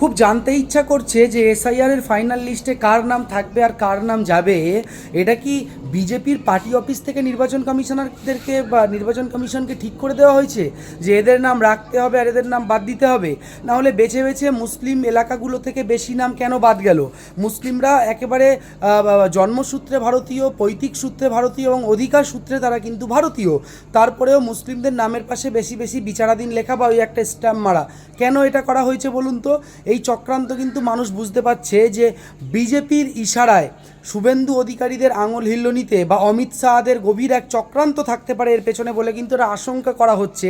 খুব জানতে ইচ্ছা করছে যে এসআইআরের ফাইনাল লিস্টে কার নাম থাকবে আর কার নাম যাবে। এটা কি বিজেপির পার্টি অফিস থেকে নির্বাচন কমিশনারদেরকে বা নির্বাচন কমিশনকে ঠিক করে দেওয়া হয়েছে যে এদের নাম রাখতে হবে আর এদের নাম বাদ দিতে হবে? না হলে বেছে বেছে মুসলিম এলাকাগুলো থেকে বেশি নাম কেন বাদ গেল? মুসলিমরা একেবারে জন্মসূত্রে ভারতীয়, পৈতৃক সূত্রে ভারতীয় এবং অধিকার সূত্রে তারা কিন্তু ভারতীয়। তারপরেও মুসলিমদের নামের পাশে বেশি বেশি বিচারাধীন লেখা বা ওই একটা স্ট্যাম্প মারা, কেন এটা করা হয়েছে বলুন তো? এই চক্রান্ত কিন্তু মানুষ বুঝতে পারছে যে বিজেপির ইশারায় শুভেন্দু অধিকারীদের আঙুল হিল্লোনিতে বা অমিত শাহদের গভীর এক চক্রান্ত থাকতে পারে এর পেছনে বলে কিন্তু এটা আশঙ্কা করা হচ্ছে।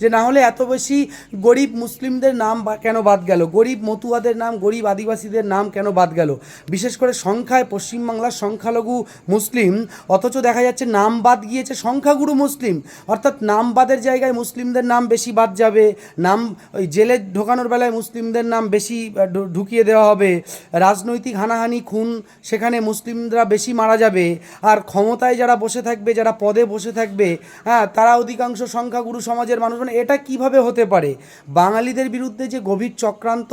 যে না হলে এত বেশি গরিব মুসলিমদের নাম কেন বাদ গেল, গরিব মতুয়াদের নাম, গরিব আদিবাসীদের নাম কেন বাদ গেল? বিশেষ করে সংখ্যায় পশ্চিমবাংলার সংখ্যালঘু মুসলিম, অথচ দেখা যাচ্ছে নাম বাদ গিয়েছে সংখ্যাগুরু মুসলিম। অর্থাৎ নাম বাদের জায়গায় মুসলিমদের নাম বেশি বাদ যাবে, নাম ওই জেলে ঢোকানোর বেলায় মুসলিমদের নাম বেশি ঢুকিয়ে দেওয়া হবে, রাজনৈতিক হানাহানি খুন সেখানে মুসলিমরা বেশি মারা যাবে, আর ক্ষমতায় যারা বসে থাকবে, যারা পদে বসে থাকবে, হ্যাঁ, তারা অধিকাংশ সংখ্যাগুরু সমাজের মানুষ। মানে এটা কিভাবে হতে পারে? বাঙালিদের বিরুদ্ধে যে গভীর চক্রান্ত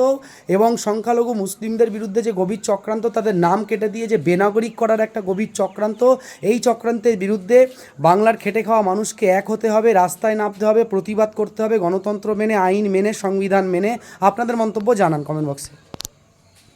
এবং সংখ্যালঘু মুসলিমদের বিরুদ্ধে যে গভীর চক্রান্ত, তাদের নাম কেটে দিয়ে যে বেনাগরিক করার একটা গভীর চক্রান্ত, এই চক্রান্তের বিরুদ্ধে বাংলার খেটে খাওয়া মানুষকে এক হতে হবে, রাস্তায় নামতে হবে, প্রতিবাদ করতে হবে, গণতন্ত্র মেনে, আইন মেনে, সংবিধান মেনে। আপনাদের মন্তব্য জানান কমেন্ট বক্সে।